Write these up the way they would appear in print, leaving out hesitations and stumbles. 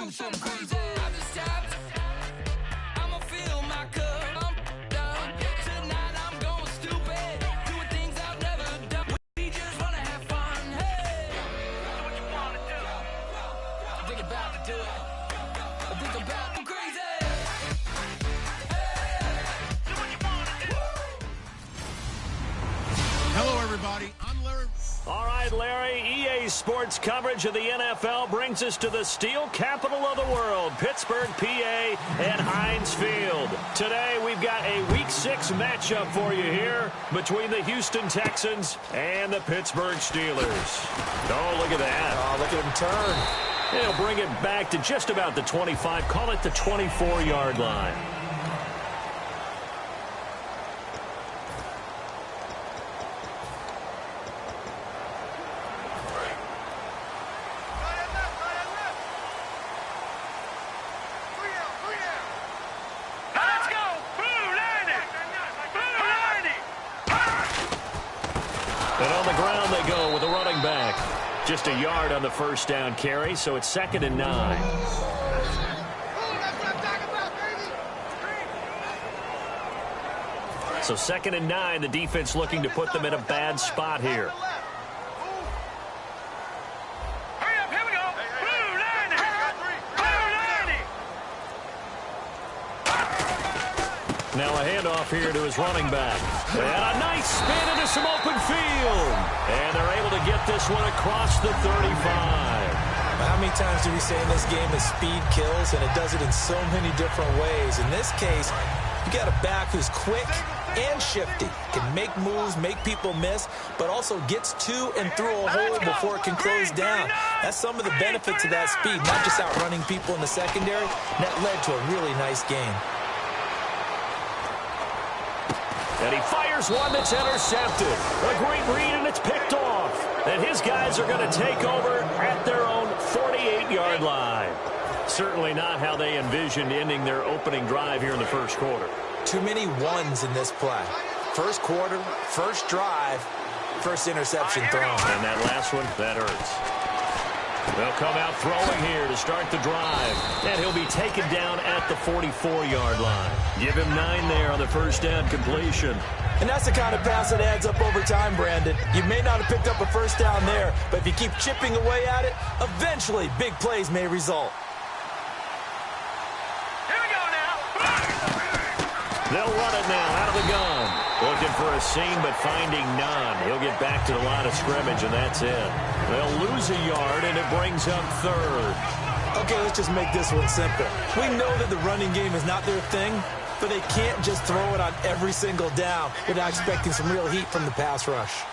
do something crazy. I just tapped. I'ma fill my cup. I'm done. Tonight I'm going stupid. Doing things I've never done. We just wanna have fun. Hey, do what you wanna do. I think about to do it. I think about to crazy. Hey, do what you wanna do. Hello, everybody. I'm Larry. All right, Larry, EA Sports coverage of the NFL brings us to the steel capital of the world, Pittsburgh, PA, and Heinz Field. Today, we've got a Week 6 matchup for you here between the Houston Texans and the Pittsburgh Steelers. Oh, look at that. Oh, look at him turn. He'll bring it back to just about the 25, call it the 24-yard line. And on the ground they go with a running back. Just a yard on the first down carry, so it's 2nd and 9. So 2nd and 9, the defense looking to put them in a bad spot here. Now a handoff here to his running back. And a nice spin into some open field. And they're able to get this one across the 35. How many times do we say in this game that speed kills, and it does it in so many different ways? In this case, you got a back who's quick and shifty, can make moves, make people miss, but also gets to and through a hole before it can close down. That's some of the benefits of that speed, not just outrunning people in the secondary. That led to a really nice game. And he fires one that's intercepted. A great read, and it's picked off. And his guys are going to take over at their own 48-yard line. Certainly not how they envisioned ending their opening drive here in the first quarter. Too many ones in this play. First quarter, first drive, first interception thrown. And that last one, that hurts. They'll come out throwing here to start the drive. And he'll be taken down at the 44-yard line. Give him 9 there on the first down completion. And that's the kind of pass that adds up over time, Brandon. You may not have picked up a first down there, but if you keep chipping away at it, eventually big plays may result. Here we go now. They'll run it now out of the gun. Looking for a seam, but finding none. He'll get back to the line of scrimmage, and that's it. They'll lose a yard, and it brings up 3rd. Okay, let's just make this one simple. We know that the running game is not their thing, but they can't just throw it on every single down without expecting some real heat from the pass rush.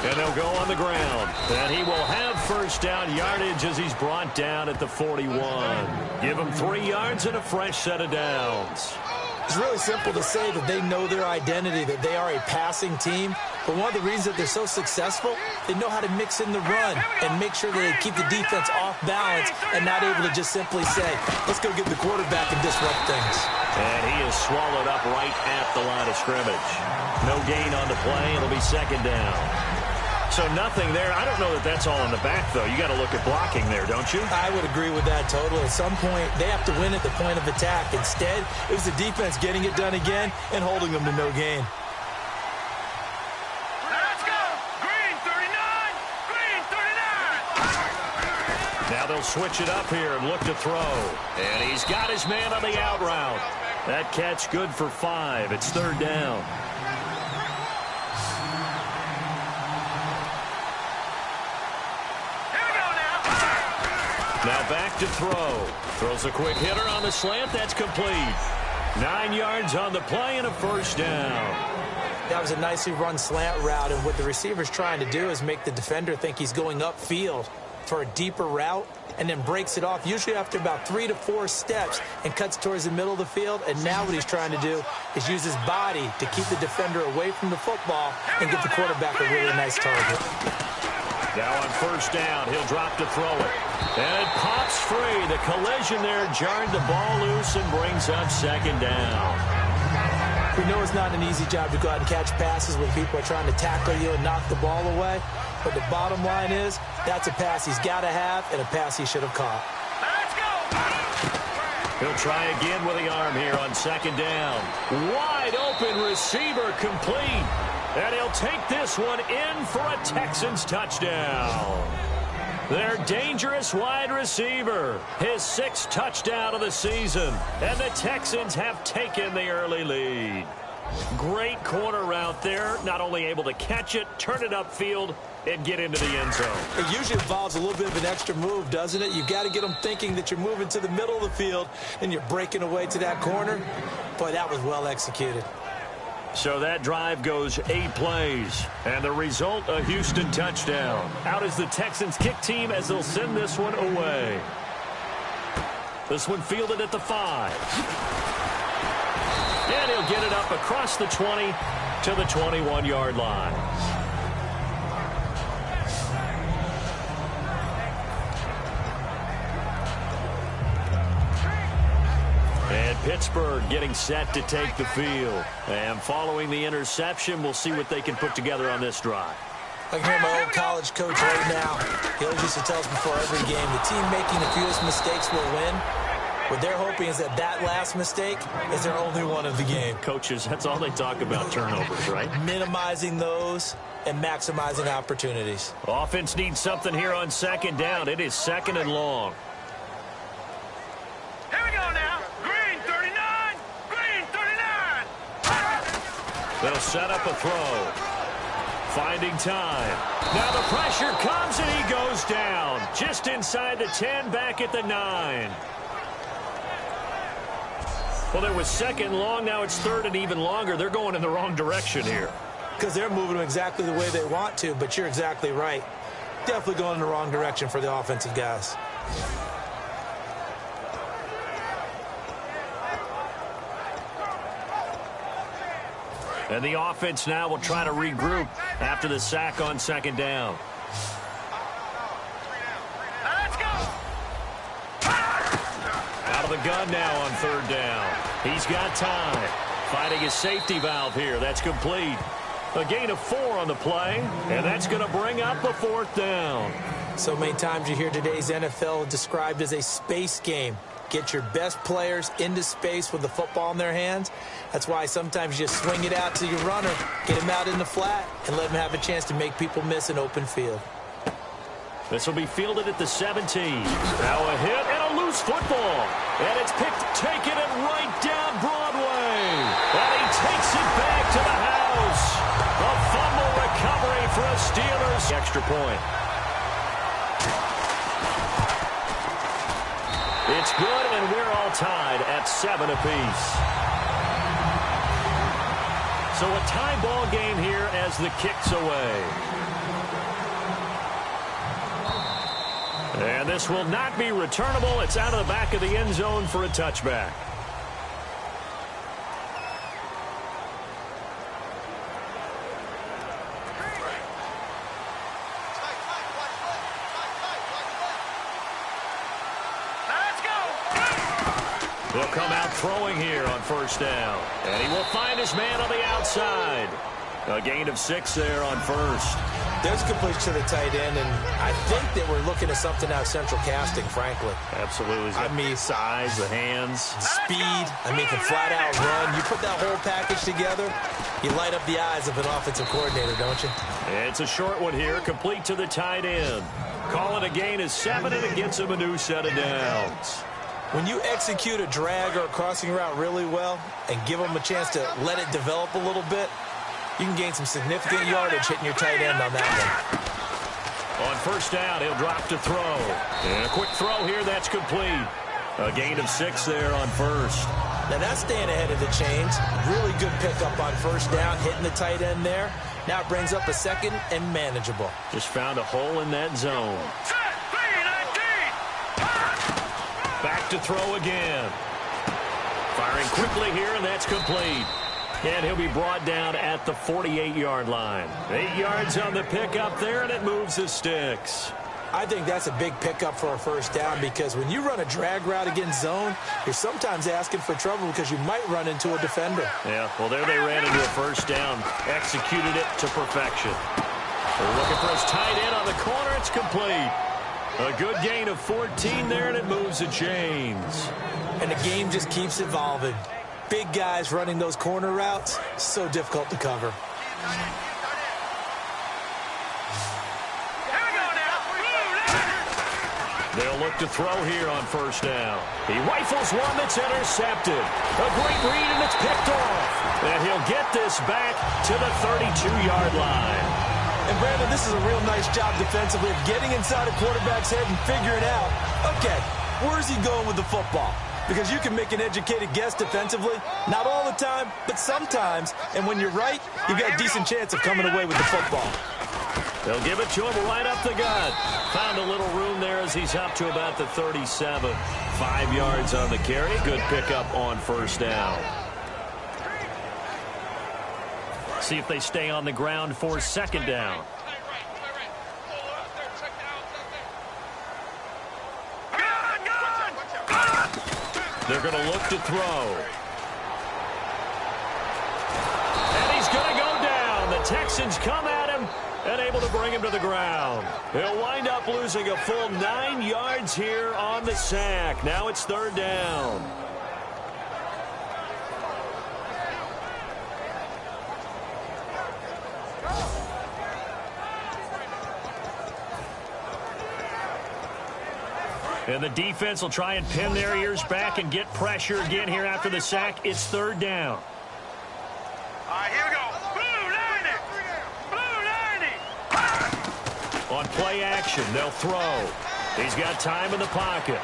And they'll go on the ground. And he will have first down yardage as he's brought down at the 41. Give him 3 yards and a fresh set of downs. It's really simple to say that they know their identity, that they are a passing team. But one of the reasons that they're so successful, they know how to mix in the run and make sure that they keep the defense off balance and not able to just simply say, let's go get the quarterback and disrupt things. And he is swallowed up right at the line of scrimmage. No gain on the play. It'll be 2nd down. So nothing there. I don't know that that's all in the back, though. You got to look at blocking there, don't you? I would agree with that totally. At some point, they have to win at the point of attack. Instead, it was the defense getting it done again and holding them to no gain. Let's go. Green 39. Green 39. Now they'll switch it up here and look to throw. And he's got his man on the out route. That catch good for 5. It's 3rd down. Now back to throw. Throws a quick hitter on the slant. That's complete. 9 yards on the play and a first down. That was a nicely run slant route, and what the receiver's trying to do is make the defender think he's going upfield for a deeper route and then breaks it off, usually after about 3 to 4 steps, and cuts towards the middle of the field. And now what he's trying to do is use his body to keep the defender away from the football and give the quarterback a really nice target. Now on first down, he'll drop to throw it. And it pops free. The collision there jarred the ball loose and brings up 2nd down. We know it's not an easy job to go out and catch passes when people are trying to tackle you and knock the ball away. But the bottom line is, that's a pass he's got to have and a pass he should have caught. He'll try again with the arm here on second down. Wide open receiver complete. And he'll take this one in for a Texans touchdown. Their dangerous wide receiver, his 6th touchdown of the season. And the Texans have taken the early lead. Great corner route there. Not only able to catch it, turn it upfield, and get into the end zone. It usually involves a little bit of an extra move, doesn't it? You've got to get them thinking that you're moving to the middle of the field and you're breaking away to that corner. Boy, that was well executed. So that drive goes 8 plays, and the result, a Houston touchdown. Out is the Texans kick team as they'll send this one away. This one fielded at the 5. And he'll get it up across the 20 to the 21-yard line. And Pittsburgh getting set to take the field. And following the interception, we'll see what they can put together on this drive. I can hear my old college coach right now. He always used to tell us before every game, the team making the fewest mistakes will win. What they're hoping is that that last mistake is their only one of the game. Coaches, that's all they talk about, turnovers, right? Minimizing those and maximizing opportunities. Offense needs something here on second down. It is 2nd and long. Here we go now. Green 39. Green 39. They'll set up a throw. Finding time. Now the pressure comes and he goes down. Just inside the 10, back at the 9. Well, it was 2nd long. Now it's 3rd and even longer. They're going in the wrong direction here. Because they're moving them exactly the way they want to, but you're exactly right. Definitely going in the wrong direction for the offensive guys. And the offense now will try to regroup after the sack on second down. Let's go. Out of the gun now on 3rd down. He's got time. Finding his safety valve here. That's complete. A gain of 4 on the play, and that's going to bring up a 4th down. So many times you hear today's NFL described as a space game. Get your best players into space with the football in their hands. That's why sometimes you just swing it out to your runner, get him out in the flat, and let him have a chance to make people miss an open field. This will be fielded at the 17. Now a hit and a loose football. And it's picked, taken it right down Broadway. And he takes it back to the house. A fumble recovery for a Steelers extra point. It's good, and we're all tied at 7 apiece. So a tie ball game here as the kick's away. And this will not be returnable. It's out of the back of the end zone for a touchback. He'll come out throwing here on 1st down. And he will find his man on the outside. A gain of 6 there on 1st. There's completion to the tight end, and I think that we're looking at something out of central casting, frankly. Absolutely. I mean, size, the hands. Speed, I mean, can flat out run. You put that whole package together, you light up the eyes of an offensive coordinator, don't you? It's a short one here, complete to the tight end. Call it a gain of 7, and it gets him a new set of downs. When you execute a drag or a crossing route really well and give them a chance to let it develop a little bit, you can gain some significant yardage hitting your tight end on that one. On 1st down, he'll drop to throw. And a quick throw here, that's complete. A gain of 6 there on 1st. Now that's staying ahead of the chains. Really good pickup on 1st down, hitting the tight end there. Now it brings up a 2nd and manageable. Just found a hole in that zone. Back to throw again. Firing quickly here, and that's complete. And he'll be brought down at the 48-yard line. 8 yards on the pickup there, and it moves the sticks. I think that's a big pickup for a 1st down because when you run a drag route against zone, you're sometimes asking for trouble because you might run into a defender. Yeah, well, there they ran into a 1st down, executed it to perfection. They're looking for his tight end on the corner. It's complete. A good gain of 14 there, and it moves the chains. And the game just keeps evolving. Big guys running those corner routes, so difficult to cover. They'll look to throw here on first down. He rifles one that's intercepted. A great read, and it's picked off. And he'll get this back to the 32-yard line. And, Brandon, this is a real nice job defensively of getting inside a quarterback's head and figuring out, okay, where's he going with the football? Because you can make an educated guess defensively. Not all the time, but sometimes. And when you're right, you've got a decent chance of coming away with the football. They'll give it to him right up the gut. Found a little room there as he's up to about the 37. 5 yards on the carry. Good pickup on first down. See if they stay on the ground for second down. They're going to look to throw. And he's going to go down. The Texans come at him and able to bring him to the ground. He'll wind up losing a full 9 yards here on the sack. Now it's third down. And the defense will try and pin their ears back and get pressure again here after the sack. It's third down. All right, here we go. Blue 90. On play action, they'll throw. He's got time in the pocket.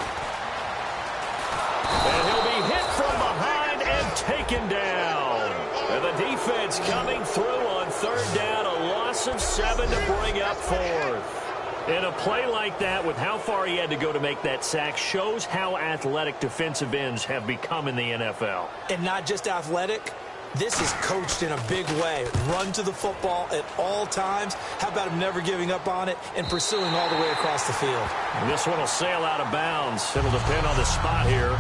And he'll be hit from behind and taken down. And the defense coming through on third down. A loss of 7 to bring up fourth. And a play like that, with how far he had to go to make that sack, shows how athletic defensive ends have become in the NFL. And not just athletic. This is coached in a big way. Run to the football at all times. How about him never giving up on it and pursuing all the way across the field? And this one will sail out of bounds. It'll depend on the spot here.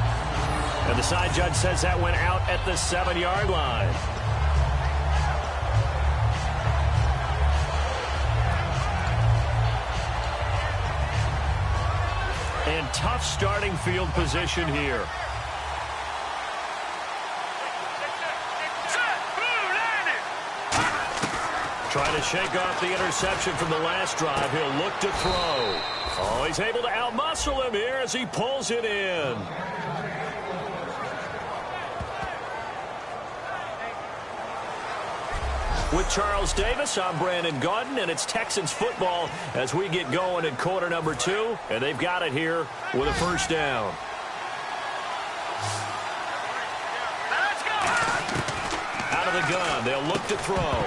And the side judge says that went out at the 7-yard line. And tough starting field position here. Trying to shake off the interception from the last drive. He'll look to throw. Oh, he's able to outmuscle him here as he pulls it in. With Charles Davis, I'm Brandon Gaudin, and it's Texans football as we get going in quarter number 2, and they've got it here with a first down. Out of the gun, they'll look to throw.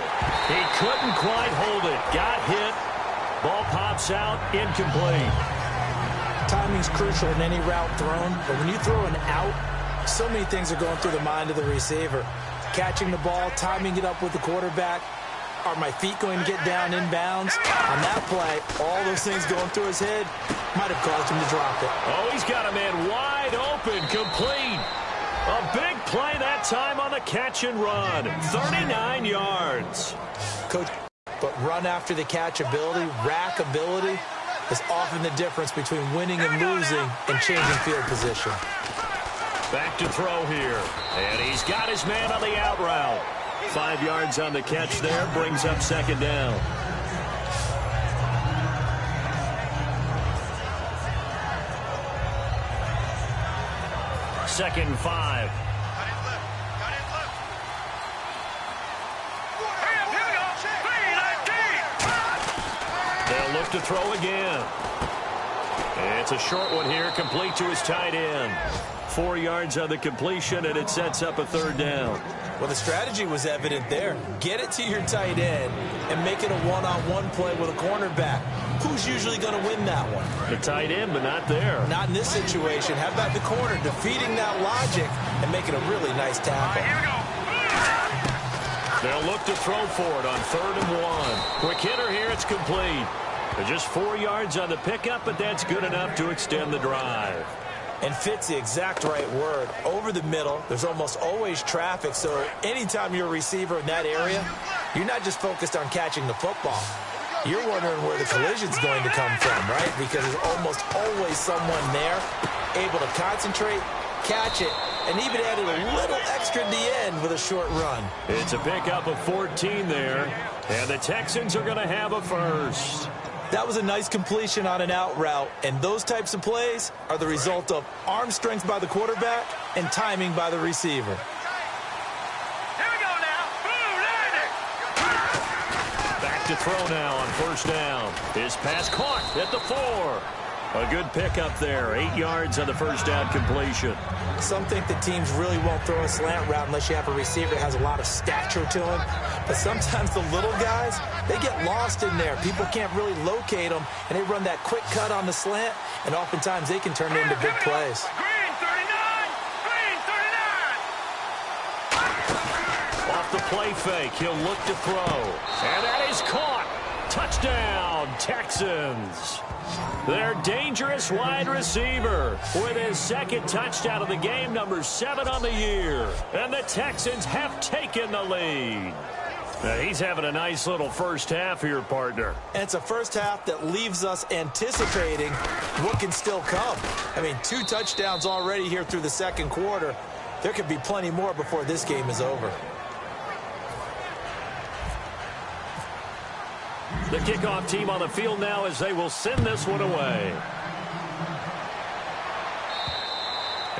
He couldn't quite hold it. Got hit. Ball pops out, incomplete. Timing's crucial in any route thrown, but when you throw an out, so many things are going through the mind of the receiver. Catching the ball, timing it up with the quarterback. Are my feet going to get down inbounds? On that play, all those things going through his head might have caused him to drop it. Oh, he's got a man wide open, complete. A big play that time on the catch and run. 39 yards. Coach, but run after the catch ability, rack ability, is often the difference between winning and losing and changing field position. Back to throw here. And he's got his man on the out route. 5 yards on the catch there. Brings up second down. Second and 5. They'll look to throw again. And it's a short one here, complete to his tight end. 4 yards on the completion, and it sets up a third down. Well, the strategy was evident there. Get it to your tight end and make it a one-on-one play with a cornerback. Who's usually going to win that one? The tight end, but not there. Not in this situation. How about the corner defeating that logic and making a really nice tackle? They'll look to throw for it on 3rd and 1. Quick hitter here, it's complete. Just 4 yards on the pickup, but that's good enough to extend the drive. And fit's the exact right word. Over the middle, there's almost always traffic, so anytime you're a receiver in that area, you're not just focused on catching the football. You're wondering where the collision's going to come from, right? Because there's almost always someone there able to concentrate, catch it, and even added a little extra at the end with a short run. It's a pickup of 14 there, and the Texans are going to have a first. That was a nice completion on an out route, and those types of plays are the result of arm strength by the quarterback and timing by the receiver. Here we go now. Boom, landing. Back to throw now on first down. His pass caught at the 4. A good pickup there. 8 yards on the first down completion. Some think that teams really won't throw a slant route unless you have a receiver that has a lot of stature to him. But sometimes the little guys, they get lost in there. People can't really locate them, and they run that quick cut on the slant, and oftentimes they can turn it into big plays. Green 39. Green 39. Off the play fake, he'll look to throw. And that is caught. Touchdown, Texans. Their dangerous wide receiver with his second touchdown of the game, number 7 on the year. And the Texans have taken the lead. Now, he's having a nice little first half here, partner. And it's a first half that leaves us anticipating what can still come. I mean, 2 touchdowns already here through the second quarter. There could be plenty more before this game is over. The kickoff team on the field now as they will send this one away.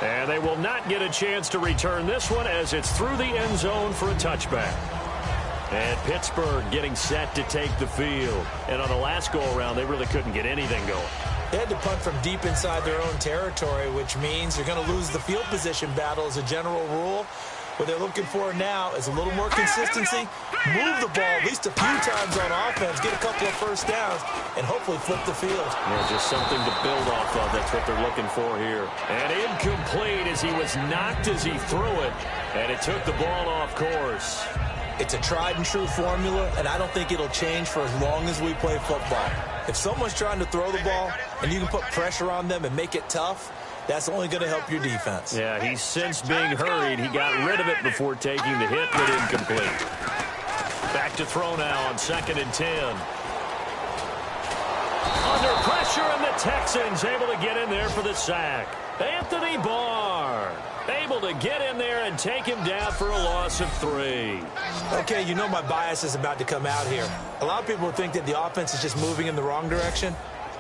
And they will not get a chance to return this one as it's through the end zone for a touchback. And Pittsburgh getting set to take the field. And on the last go-around, they really couldn't get anything going. They had to punt from deep inside their own territory, which means you're going to lose the field position battle as a general rule. What they're looking for now is a little more consistency, move the ball at least a few times on offense, get a couple of first downs, and hopefully flip the field. Yeah, just something to build off of. That's what they're looking for here. And incomplete as he was knocked as he threw it, and it took the ball off course. It's a tried-and-true formula, and I don't think it'll change for as long as we play football. If someone's trying to throw the ball and you can put pressure on them and make it tough, that's only going to help your defense. Yeah, he's since being hurried. He got rid of it before taking the hit, but incomplete. Back to throw now on 2nd and 10. Under pressure, and the Texans able to get in there for the sack. Anthony Barr able to get in there and take him down for a loss of 3. Okay, you know my bias is about to come out here. A lot of people think that the offense is just moving in the wrong direction.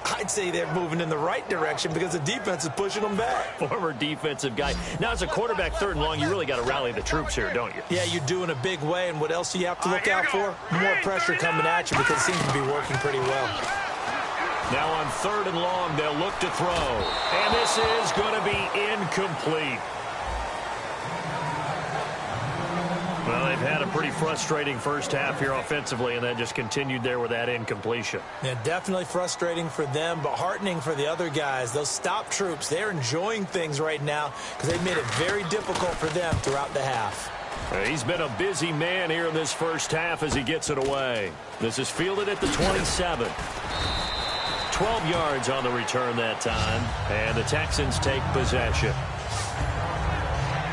I'd say they're moving in the right direction because the defense is pushing them back. Former defensive guy. Now, as a quarterback 3rd and long, you really got to rally the troops here, don't you? Yeah, you're doing a big way, and what else do you have to look out for? More pressure coming at you because it seems to be working pretty well. Now on 3rd and long, they'll look to throw. And this is going to be incomplete. Well, they've had a pretty frustrating first half here offensively, and that just continued there with that incompletion. Yeah, definitely frustrating for them, but heartening for the other guys. Those stop troops, they're enjoying things right now because they've made it very difficult for them throughout the half. He's been a busy man here in this first half as he gets it away. This is fielded at the 27. 12 yards on the return that time, and the Texans take possession.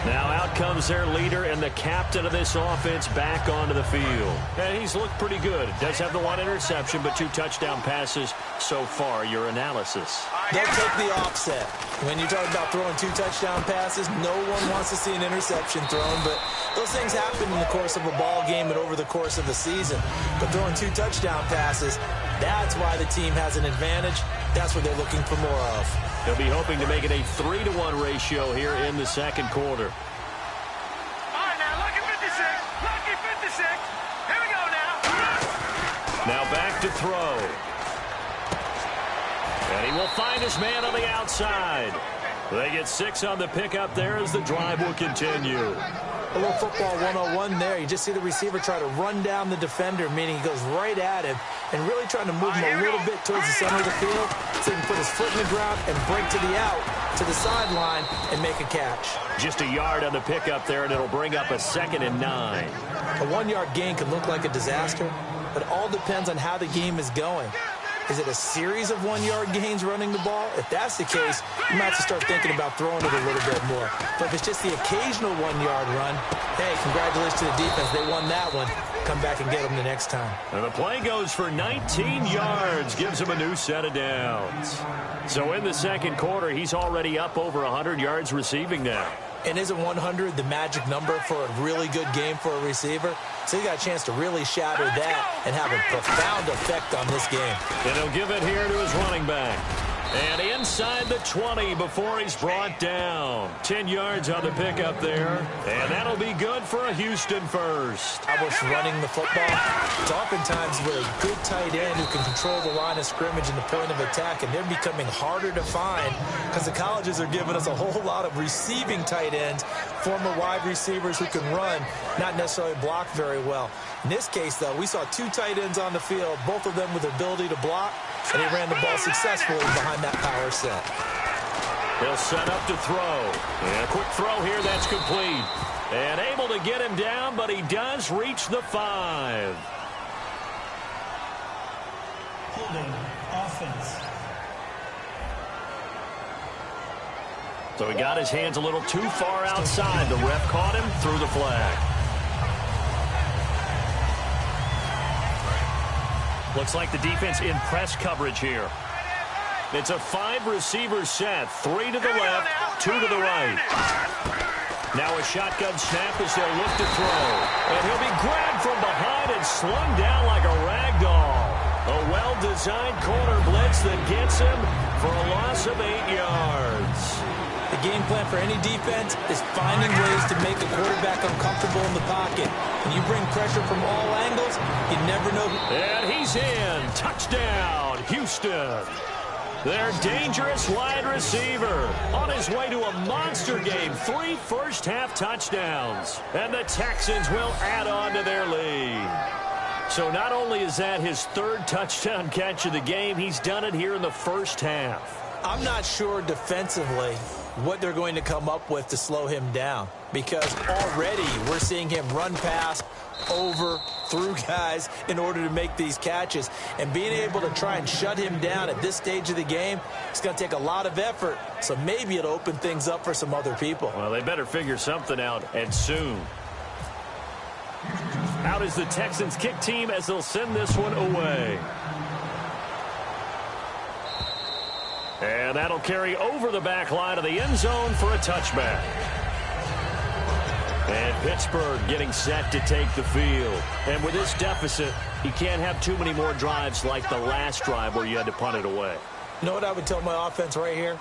Now out comes their leader and the captain of this offense back onto the field. And he's looked pretty good. Does have the 1 interception, but 2 touchdown passes so far. Your analysis. They'll take the offset. When you talk about throwing 2 touchdown passes, no one wants to see an interception thrown, but those things happen in the course of a ball game and over the course of the season. But throwing 2 touchdown passes, that's why the team has an advantage. That's what they're looking for more of. They'll be hoping to make it a 3-to-1 ratio here in the second quarter. All right, now, lucky 56. Lucky 56. Here we go now. Now back to throw. And he will find his man on the outside. They get 6 on the pickup there as the drive will continue. A little football 101 there. You just see the receiver try to run down the defender, meaning he goes right at him and really trying to move him a little bit towards the center of the field so he can put his foot in the ground and break to the out, to the sideline, and make a catch. Just a yard on the pickup there, and it'll bring up a 2nd and 9. A 1-yard gain can look like a disaster, but it all depends on how the game is going. Is it a series of 1-yard gains running the ball? If that's the case, you might have to start thinking about throwing it a little bit more. But if it's just the occasional 1-yard run, hey, congratulations to the defense. They won that one. Come back and get them the next time. And the play goes for 19 yards, gives him a new set of downs. So in the second quarter, he's already up over 100 yards receiving now. And isn't 100 the magic number for a really good game for a receiver? So he got a chance to really shatter that and have a profound effect on this game. And he'll give it here to his running back. And inside the 20 before he's brought down. 10 yards on the pickup there. And that'll be good for a Houston first. I was running the football. It's oftentimes with a good tight end who can control the line of scrimmage and the point of attack, and they're becoming harder to find because the colleges are giving us a whole lot of receiving tight ends, former wide receivers who can run, not necessarily block very well. In this case, though, we saw 2 tight ends on the field, both of them with the ability to block, and he ran the ball successfully behind that power set. He'll set up to throw. And a quick throw here, that's complete. And able to get him down, but he does reach the 5. Holding offense. So he got his hands a little too far outside. The ref caught him, threw the flag. Looks like the defense in press coverage here. It's a 5-receiver set. 3 to the left, 2 to the right. Now a shotgun snap as they'll look to throw. And he'll be grabbed from behind and slung down like a rag doll. A well-designed corner blitz that gets him for a loss of 8 yards. The game plan for any defense is finding ways to make a quarterback uncomfortable in the pocket. When you bring pressure from all angles, you never know. And he's in. Touchdown, Houston. Their dangerous wide receiver on his way to a monster game. 3 first-half touchdowns. And the Texans will add on to their lead. So not only is that his 3rd touchdown catch of the game, he's done it here in the first half. I'm not sure defensively what they're going to come up with to slow him down, because already we're seeing him run past, over, through guys in order to make these catches. And being able to try and shut him down at this stage of the game, it's going to take a lot of effort. So maybe it'll open things up for some other people. Well, they better figure something out, and soon. Out is the Texans kick team as they'll send this one away. And that'll carry over the back line of the end zone for a touchback. And Pittsburgh getting set to take the field. And with this deficit, you can't have too many more drives like the last drive where you had to punt it away. You know what I would tell my offense right here?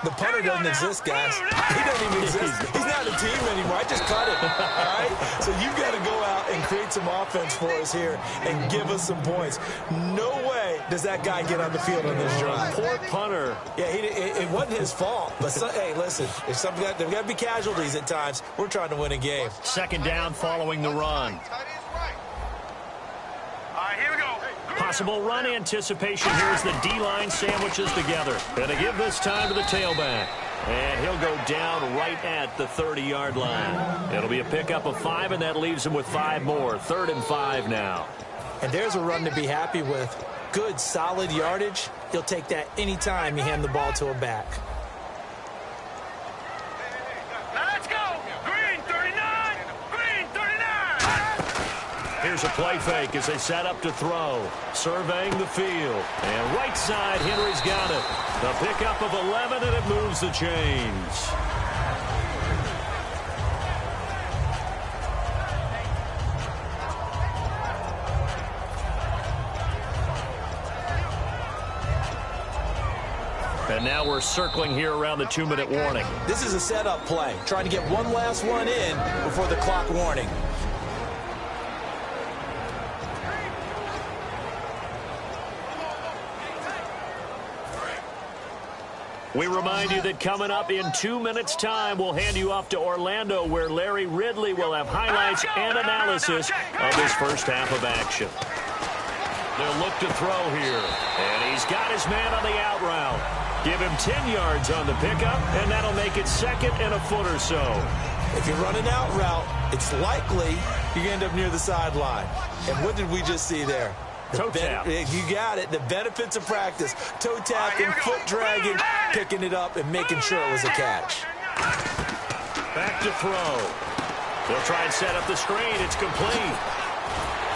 The punter doesn't exist, guys. He doesn't even exist. He's not a team anymore. I just cut him, all right? So you've got to go out and create some offense for us here and give us some points. No way does that guy get on the field on this drive. Poor punter. Yeah, it wasn't his fault. But, hey, listen, if there's got to be casualties at times. We're trying to win a game. 2nd down following the run. Here we go. Possible run anticipation here as the D-line sandwiches together. And to give this time to the tailback. And he'll go down right at the 30-yard line. It'll be a pickup of 5, and that leaves him with 5 more. 3rd and 5 now. And there's a run to be happy with. Good, solid yardage. You'll take that anytime you hand the ball to a back. Let's go. Green 39. Green 39. Here's a play fake as they set up to throw. Surveying the field. And right side, Henry's got it. The pickup of 11, and it moves the chains. And now we're circling here around the 2-minute warning. This is a setup play, trying to get one last one in before the clock warning. We remind you that coming up in 2 minutes' time, we'll hand you off to Orlando, where Larry Ridley will have highlights and analysis of his first half of action. They'll look to throw here, and he's got his man on the out route. Give him 10 yards on the pickup, and that'll make it 2nd and a foot or so. If you run an out route, it's likely you're going to end up near the sideline. And what did we just see there? Toe tap. You got it. The benefits of practice. Toe tapping, foot dragging, picking it up, and making sure it was a catch. Back to throw. They'll try and set up the screen. It's complete.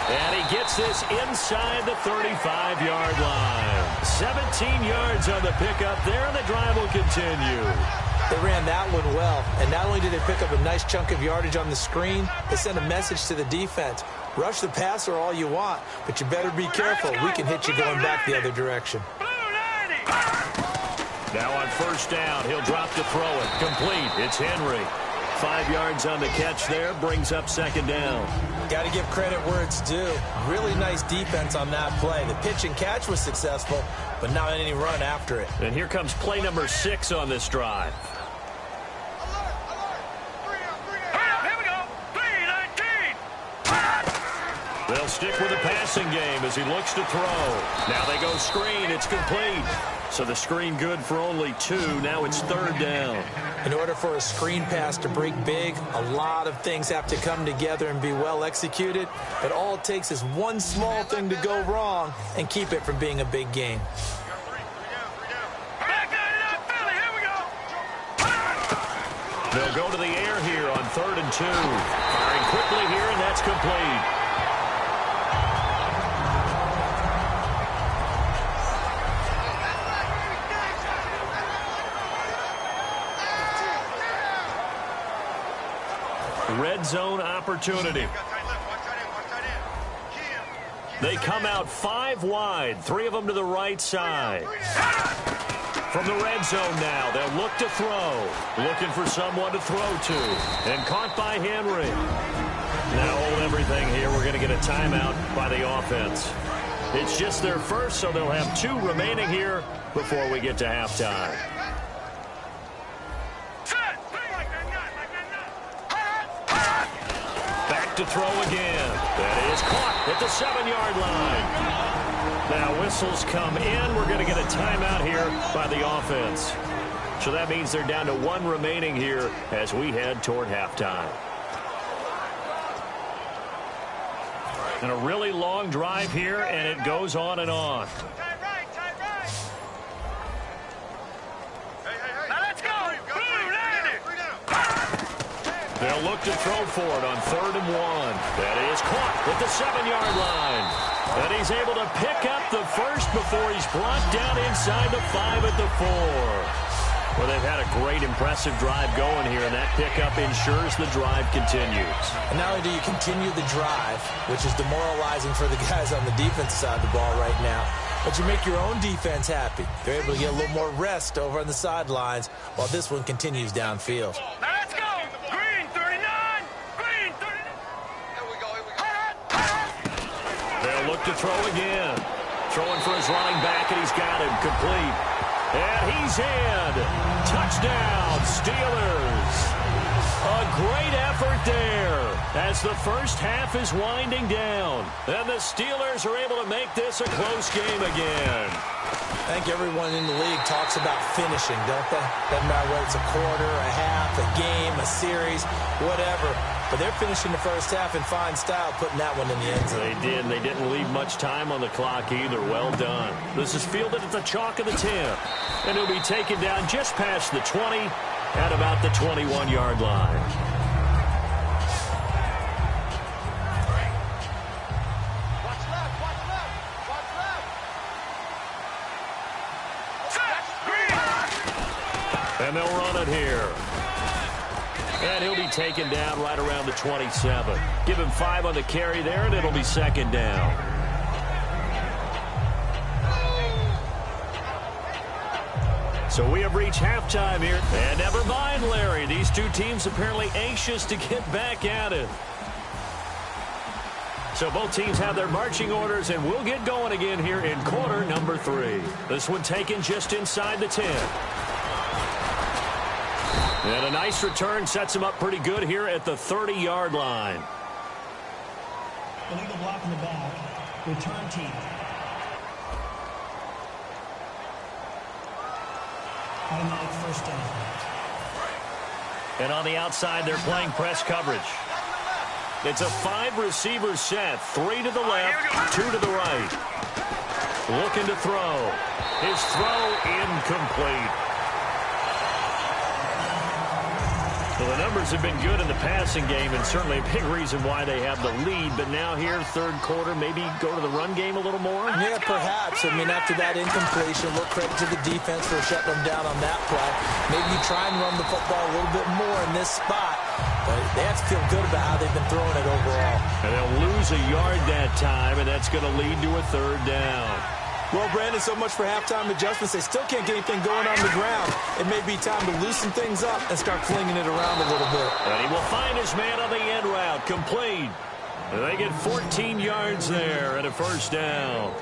And he gets this inside the 35-yard line. 17 yards on the pickup there, and the drive will continue. They ran that one well, and not only did they pick up a nice chunk of yardage on the screen, they sent a message to the defense. Rush the passer all you want, but you better be careful. We can hit you going back the other direction. Now on first down, he'll drop to throw it. Complete. It's Henry. 5 yards on the catch there, brings up second down. Got to give credit where it's due. Really nice defense on that play. The pitch and catch was successful, but not any run after it. And here comes play number 6 on this drive. Here we go. 3-19. They'll stick with the passing game as he looks to throw. Now they go screen. It's complete. So the screen good for only 2. Now it's third down. In order for a screen pass to break big, a lot of things have to come together and be well executed. But all it takes is one small thing to go wrong and keep it from being a big game. They'll go to the air here on 3rd and 2. Firing quickly here, and that's complete. Red zone opportunity. They come out 5 wide, 3 of them to the right side. From the red zone now, they'll look to throw. Looking for someone to throw to. And caught by Henry. Now hold everything here. We're going to get a timeout by the offense. It's just their first, so they'll have 2 remaining here before we get to halftime. To throw again. That is caught at the 7-yard line. Now whistles come in. We're going to get a timeout here by the offense. So that means they're down to 1 remaining here as we head toward halftime. And a really long drive here, and it goes on and on. They'll look to throw for it on 3rd and 1. That is caught at the 7-yard line. And he's able to pick up the first before he's brought down inside the 5 at the 4. Well, they've had a great, impressive drive going here, and that pickup ensures the drive continues. And not only do you continue the drive, which is demoralizing for the guys on the defensive side of the ball right now, but you make your own defense happy. They're able to get a little more rest over on the sidelines while this one continues downfield. Look to throw again. Throwing for his running back, and he's got him complete. And he's in. Touchdown, Steelers. A great effort there as the first half is winding down. And the Steelers are able to make this a close game again. I think everyone in the league talks about finishing, don't they? Doesn't matter whether it's a quarter, a half, a game, a series, whatever. But they're finishing the first half in fine style, putting that one in the end zone. They did. They didn't leave much time on the clock either. Well done. This is fielded at the chalk of the 10. And he'll be taken down just past the 20 at about the 21-yard line. And they'll run it here. And he'll be taken down right around the 27. Give him 5 on the carry there, and it'll be second down. So we have reached halftime here. And never mind, Larry. These two teams apparently anxious to get back at it. So both teams have their marching orders, and we'll get going again here in quarter number 3. This one taken just inside the 10. And a nice return sets him up pretty good here at the 30-yard line. Illegal block in the back. Return team. Automatic first down. And on the outside, they're playing press coverage. It's a 5-receiver set. 3 to the left, 2 to the right. Looking to throw. His throw incomplete. Well, the numbers have been good in the passing game, and certainly a big reason why they have the lead. But now here, third quarter, maybe go to the run game a little more? Yeah, perhaps. I mean, after that incompletion, a little credit to the defense for shutting them down on that play. Maybe you try and run the football a little bit more in this spot. But they have to feel good about how they've been throwing it overall. And they'll lose a yard that time, and that's going to lead to a third down. Well, Brandon, so much for halftime adjustments. They still can't get anything going on the ground. It may be time to loosen things up and start flinging it around a little bit. And he will find his man on the end route. Complete. They get 14 yards there and a first down.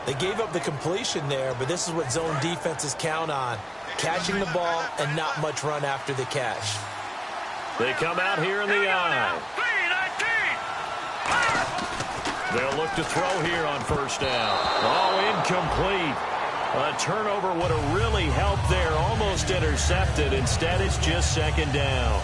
They gave up the completion there, but this is what zone defenses count on. Catching the ball and not much run after the catch. They come out here in the eye. They'll look to throw here on first down. Oh, incomplete. A turnover would have really helped there. Almost intercepted. Instead, it's just second down.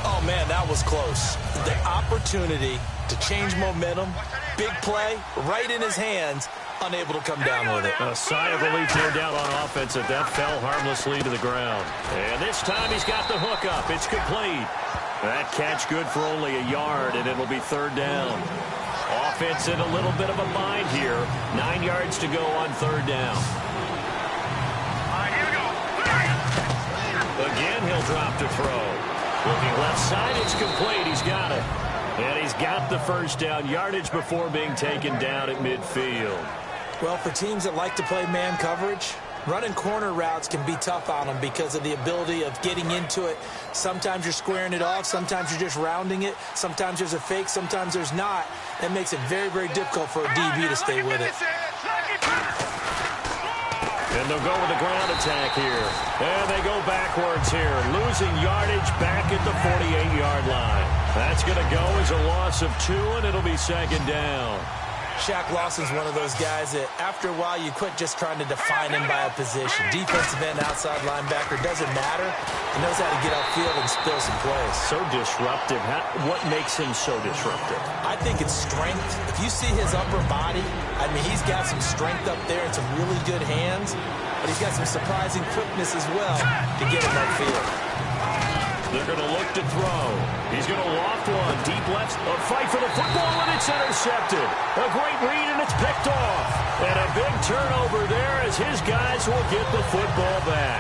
Oh, man, that was close. The opportunity to change momentum, big play, right in his hands, unable to come down with it. A sigh of relief, no doubt, on offense that fell harmlessly to the ground. And this time he's got the hook up. It's complete. That catch good for only a yard, and it'll be third down. Offense in a little bit of a bind here. 9 yards to go on third down. Again, he'll drop to throw. Looking left side, it's complete. He's got it. And he's got the first down. Yardage before being taken down at midfield. Well, for teams that like to play man coverage, running corner routes can be tough on them because of the ability of getting into it. Sometimes you're squaring it off. Sometimes you're just rounding it. Sometimes there's a fake. Sometimes there's not. That makes it very, very difficult for a DB to stay with it. And they'll go with the ground attack here. And they go backwards here. Losing yardage back at the 48-yard line. That's going to go as a loss of 2, and it'll be second down. Shaq Lawson's one of those guys that after a while you quit just trying to define him by a position. Defensive end, outside linebacker, doesn't matter. He knows how to get upfield and spill some plays. So disruptive. What makes him so disruptive? I think it's strength. If you see his upper body, I mean, he's got some strength up there and some really good hands, but he's got some surprising quickness as well to get him upfield. They're going to look to throw. He's going to loft one. Deep left. A fight for the football, and it's intercepted. A great read, and it's picked off. And a big turnover there as his guys will get the football back.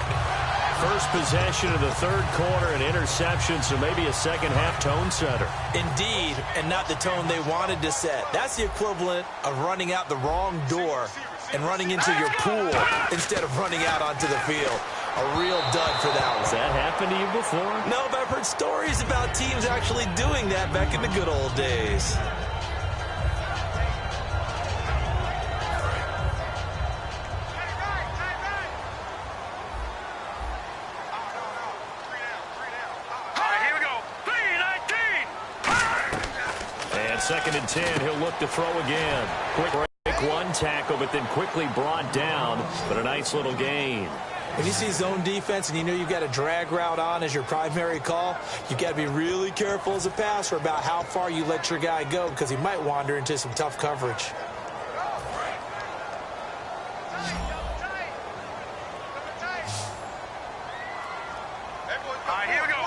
First possession of the third quarter, an interception, so maybe a second-half tone setter. Indeed, and not the tone they wanted to set. That's the equivalent of running out the wrong door and running into your pool instead of running out onto the field. A real dud for that one. Has that happened to you before? No, but I've heard stories about teams actually doing that back in the good old days. Here we go. 3-19. And second and 10, he'll look to throw again. Quick break, one tackle, but then quickly brought down, but a nice little gain. When you see zone defense and you know you've got a drag route on as your primary call, you've got to be really careful as a passer about how far you let your guy go because he might wander into some tough coverage. Here we go.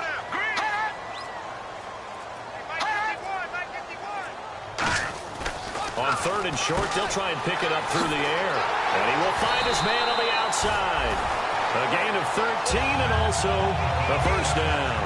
On third and short, they'll try and pick it up through the air. And he will find his man on the outside. A gain of 13 and also a first down.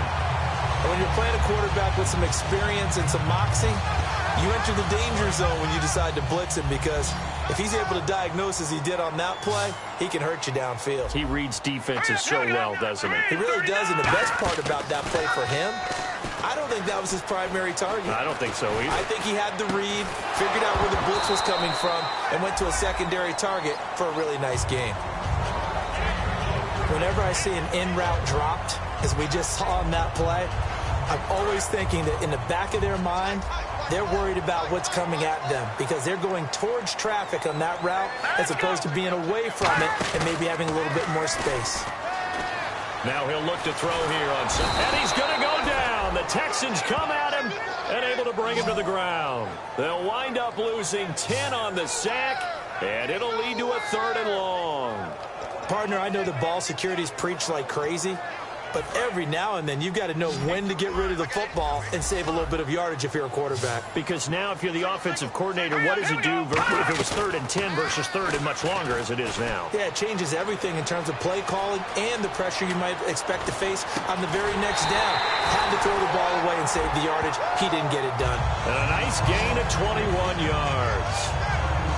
When you're playing a quarterback with some experience and some moxie, you enter the danger zone when you decide to blitz him because if he's able to diagnose as he did on that play, he can hurt you downfield. He reads defenses so well, doesn't he? He really does, and the best part about that play for him, I don't think that was his primary target. I don't think so either. I think he had the read, figured out where the blitz was coming from, and went to a secondary target for a really nice game. Whenever I see an in-route dropped, as we just saw on that play, I'm always thinking that in the back of their mind, they're worried about what's coming at them because they're going towards traffic on that route as opposed to being away from it and maybe having a little bit more space. Now he'll look to throw here on some, and he's going to go down. The Texans come at him and able to bring him to the ground. They'll wind up losing 10 on the sack, and it'll lead to a 3rd and long. Partner, I know the ball security's preached like crazy, but every now and then you've got to know when to get rid of the football and save a little bit of yardage if you're a quarterback. Because now if you're the offensive coordinator, what does it do if it was 3rd and 10 versus 3rd and much longer as it is now? Yeah, it changes everything in terms of play calling and the pressure you might expect to face on the very next down. Had to throw the ball away and save the yardage. He didn't get it done. And a nice gain of 21 yards.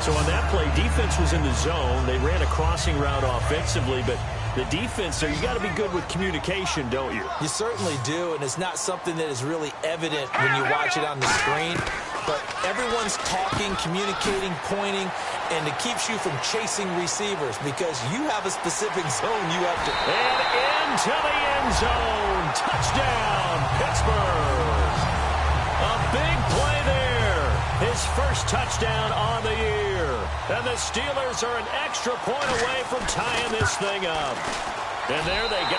So on that play, defense was in the zone. They ran a crossing route offensively, but the defense there, you got to be good with communication, don't you? You certainly do, and it's not something that is really evident when you watch it on the screen. But everyone's talking, communicating, pointing, and it keeps you from chasing receivers because you have a specific zone you have to. And into the end zone. Touchdown, Pittsburgh. A big play there. His first touchdown on the year. And the Steelers are an extra point away from tying this thing up. And there they go.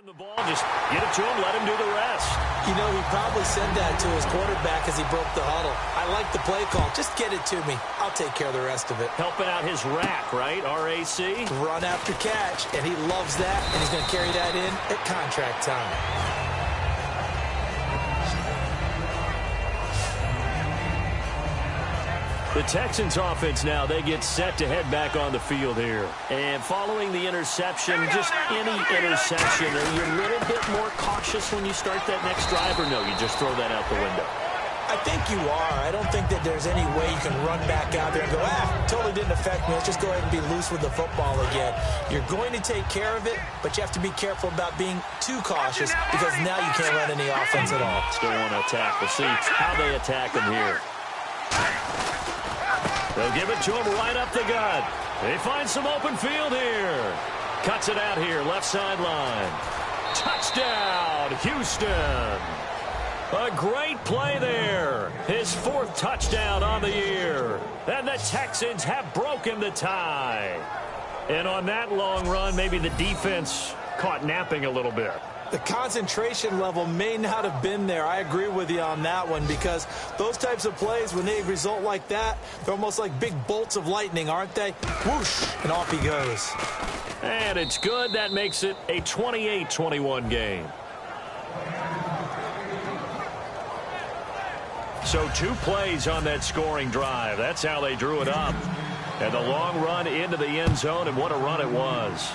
The ball, just get it to him, let him do the rest. You know, he probably said that to his quarterback as he broke the huddle. I like the play call. Just get it to me. I'll take care of the rest of it. Helping out his rack, right? R-A-C? Run after catch, and he loves that, and he's going to carry that in at contract time. The Texans offense now, they get set to head back on the field here. And following the interception, just any interception, are you a little bit more cautious when you start that next drive, or no, you just throw that out the window? I think you are. I don't think that there's any way you can run back out there and go, totally didn't affect me. Let's just go ahead and be loose with the football again. You're going to take care of it, but you have to be careful about being too cautious because now you can't run any offense at all. Still want to attack. We'll see how they attack him here. They'll give it to him right up the gut. They find some open field here. Cuts it out here, left sideline. Touchdown, Houston. A great play there. His 4th touchdown on the year. And the Texans have broken the tie. And on that long run, maybe the defense caught napping a little bit. The concentration level may not have been there. I agree with you on that one because those types of plays, when they result like that, they're almost like big bolts of lightning, aren't they? Whoosh, and off he goes. And it's good. That makes it a 28-21 game. So 2 plays on that scoring drive. That's how they drew it up. And the long run into the end zone, and what a run it was.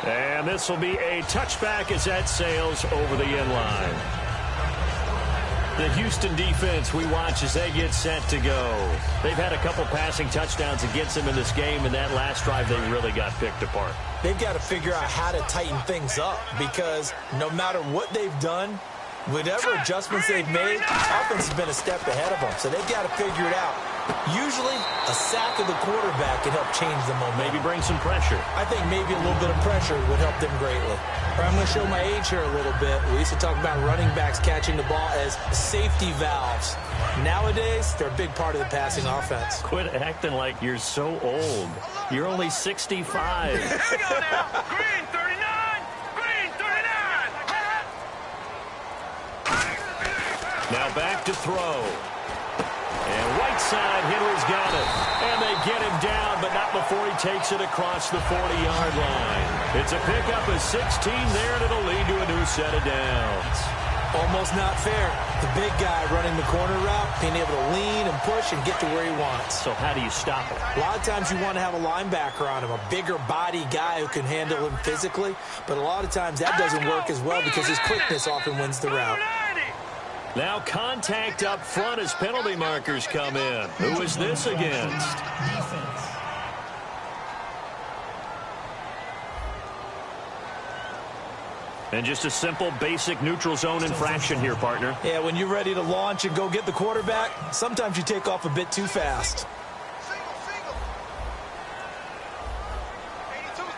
And this will be a touchback as that sails over the end line. The Houston defense we watch as they get set to go. They've had a couple passing touchdowns against them in this game, and that last drive they really got picked apart. They've got to figure out how to tighten things up because no matter what they've done, whatever adjustments they've made, offense has been a step ahead of them. So they've got to figure it out. Usually, a sack of the quarterback can help change the momentum. Maybe bring some pressure. I think maybe a little bit of pressure would help them greatly. All right, I'm going to show my age here a little bit. We used to talk about running backs catching the ball as safety valves. Nowadays, they're a big part of the passing offense. Quit acting like you're so old. You're only 65. Here we go now. Green 39. Green 39. Now back to throw. And right side, Henry's got it. And they get him down, but not before he takes it across the 40-yard line. It's a pickup of 16 there, and it'll lead to a new set of downs. Almost not fair. The big guy running the corner route, being able to lean and push and get to where he wants. So how do you stop it? A lot of times you want to have a linebacker on him, a bigger body guy who can handle him physically. But a lot of times that doesn't work as well because his quickness often wins the route. Now contact up front as penalty markers come in. Who is this against? Defense. And just a simple, basic neutral zone infraction here, partner. Yeah, when you're ready to launch and go get the quarterback, sometimes you take off a bit too fast.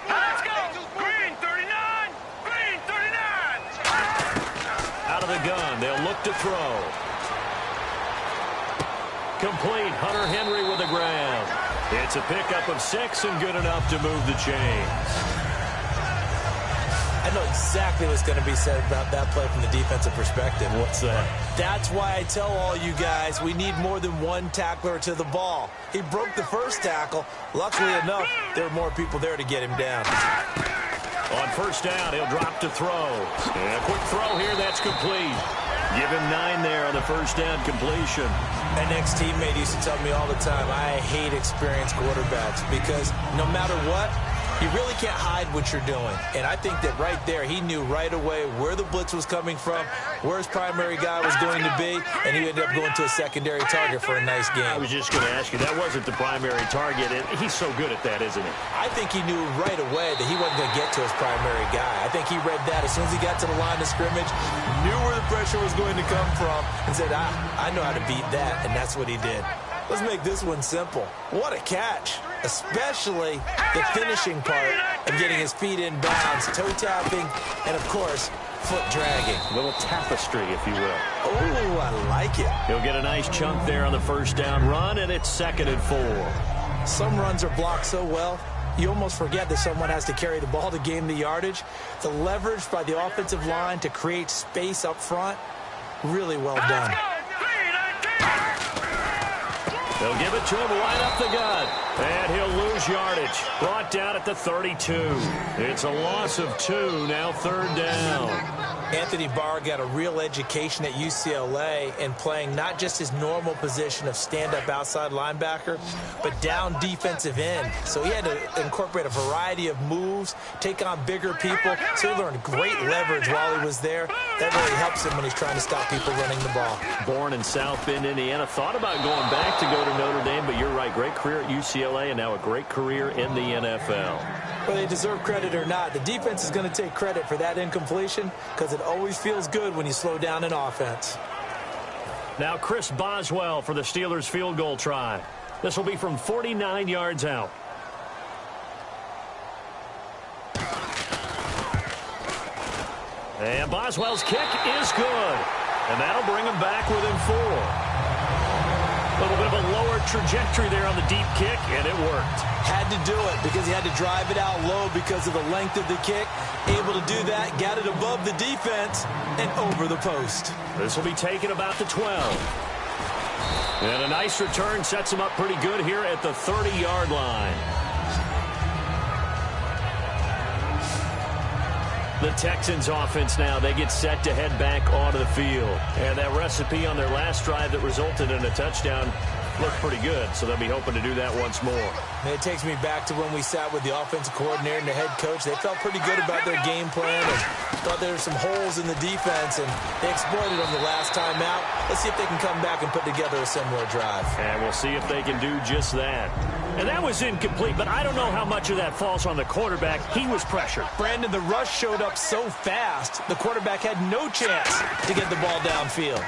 Let's go. Green 39. Green out of the gun. They'll look to throw. Complete. Hunter Henry with the grab. It's a pickup of 6 and good enough to move the chains. I know exactly what's going to be said about that play from the defensive perspective. What's that? That's why I tell all you guys we need more than one tackler to the ball. He broke the first tackle. Luckily enough, there were more people there to get him down. On first down, he'll drop to throw. And a quick throw here, that's complete. Give him 9 there on the first down completion. An ex-teammate used to tell me all the time, I hate experienced quarterbacks because no matter what, you really can't hide what you're doing. And I think that right there, he knew right away where the blitz was coming from, where his primary guy was going to be, and he ended up going to a secondary target for a nice game. I was just going to ask you, that wasn't the primary target. And he's so good at that, isn't he? I think he knew right away that he wasn't going to get to his primary guy. I think he read that as soon as he got to the line of scrimmage, knew where the pressure was going to come from, and said, I know how to beat that, and that's what he did. Let's make this one simple. What a catch, especially the finishing part of getting his feet in bounds, toe tapping, and, of course, foot dragging. A little tapestry, if you will. Oh, I like it. He'll get a nice chunk there on the first down run, and it's 2nd and 4. Some runs are blocked so well, you almost forget that someone has to carry the ball to gain the yardage. The leverage by the offensive line to create space up front, really well done. They'll give it to him right up the gut. And he'll lose yardage. Brought down at the 32. It's a loss of 2, now 3rd down. Anthony Barr got a real education at UCLA in playing not just his normal position of stand-up outside linebacker, but down defensive end. So he had to incorporate a variety of moves, take on bigger people. So he learned great leverage while he was there. That really helps him when he's trying to stop people running the ball. Born in South Bend, Indiana. Thought about going back to go to Notre Dame, but you're right. Great career at UCLA and now a great career in the NFL. Whether they deserve credit or not, the defense is going to take credit for that incompletion because it always feels good when you slow down an offense. Now Chris Boswell for the Steelers field goal try. This will be from 49 yards out. And Boswell's kick is good. And that'll bring him back within 4. A little bit of a lower trajectory there on the deep kick, and it worked. Had to do it because he had to drive it out low because of the length of the kick. Able to do that, got it above the defense, and over the post. This will be taken about the 12. And a nice return sets him up pretty good here at the 30-yard line. The Texans offense now, they get set to head back onto the field. And that recipe on their last drive that resulted in a touchdown looked pretty good, so they'll be hoping to do that once more. And it takes me back to when we sat with the offensive coordinator and the head coach. They felt pretty good about their game plan and thought there were some holes in the defense, and they exploited them the last time out. Let's see if they can come back and put together a similar drive. And we'll see if they can do just that. And that was incomplete, but I don't know how much of that falls on the quarterback. He was pressured. Brandon, the rush showed up so fast, the quarterback had no chance to get the ball downfield.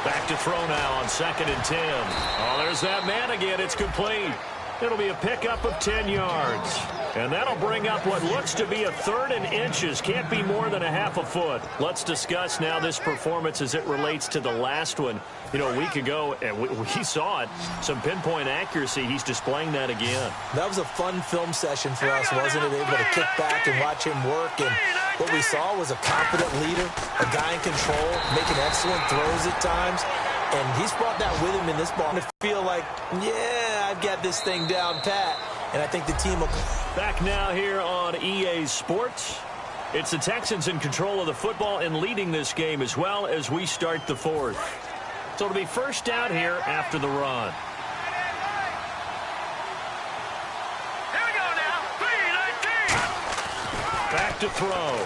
Back to throw now on 2nd and 10. Oh, there's that man again. It's complete. It'll be a pickup of 10 yards. And that'll bring up what looks to be a 3rd and inches. Can't be more than a half a foot. Let's discuss now this performance as it relates to the last one. You know, a week ago, and we saw it, some pinpoint accuracy. He's displaying that again. That was a fun film session for us, wasn't it? Able to kick back and watch him work. And what we saw was a confident leader, a guy in control, making excellent throws at times. And he's brought that with him in this ball to feel like, yeah, I've got this thing down pat. And I think the team will... Back now here on EA Sports. It's the Texans in control of the football and leading this game as well as we start the 4th. So it'll be first down here after the run. Here we go now. 3-19. Back to throw.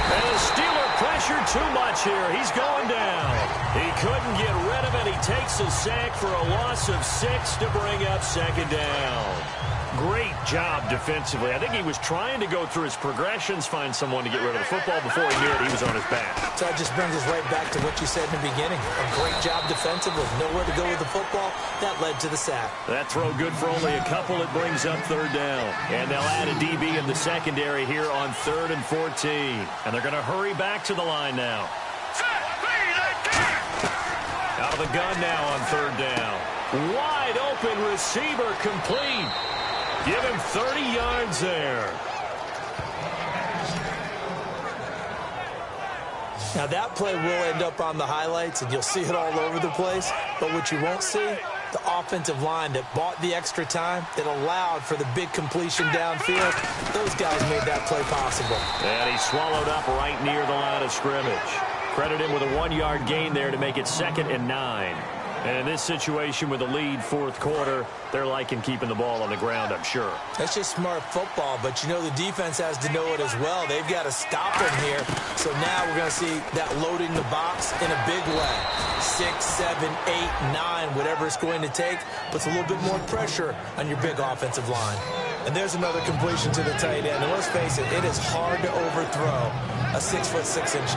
And the Steeler pressured too much here. He's going down. He couldn't get rid of it. He takes a sack for a loss of 6 to bring up 2nd down. Great job defensively. I think he was trying to go through his progressions, find someone to get rid of the football. Before he knew it, he was on his back. So that just brings us right back to what you said in the beginning. A great job defensively. Nowhere to go with the football. That led to the sack. That throw good for only a couple. It brings up 3rd down. And they'll add a DB in the secondary here on 3rd and 14. And they're going to hurry back to the line now. Out of the gun now on third down. Wide open receiver complete. Give him 30 yards there. Now that play will end up on the highlights, and you'll see it all over the place. But what you won't see, the offensive line that bought the extra time, that allowed for the big completion downfield, those guys made that play possible. And he swallowed up right near the line of scrimmage. Credit him with a 1-yard gain there to make it 2nd and 9. And in this situation with the lead fourth quarter, they're liking keeping the ball on the ground, I'm sure. That's just smart football, but you know the defense has to know it as well. They've got to stop him here. So now we're going to see that loading the box in a big way. 6, 7, 8, 9, whatever it's going to take, puts a little bit more pressure on your big offensive line. And there's another completion to the tight end. And let's face it, it is hard to overthrow a 6'6"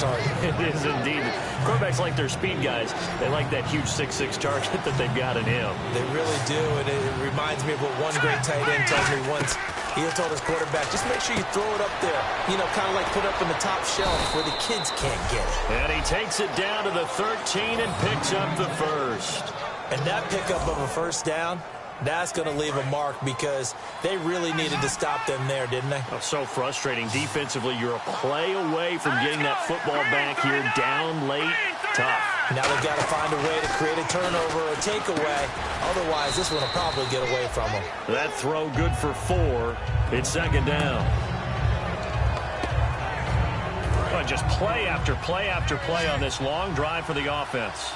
target. It is indeed. Quarterbacks like their speed guys. They like that huge 6'6" target that they've got in him. They really do, and it reminds me of what one great tight end told me once. He had told his quarterback, just make sure you throw it up there. You know, kind of like put it up in the top shelf where the kids can't get it. And he takes it down to the 13 and picks up the first. And that pickup of a first down, that's going to leave a mark because they really needed to stop them there, didn't they? Oh, so frustrating. Defensively, you're a play away from getting that football back here down late. Tough. Now they've got to find a way to create a turnover or a takeaway. Otherwise, this one will probably get away from them. That throw good for 4. It's 2nd down. Oh, just play after play after play on this long drive for the offense.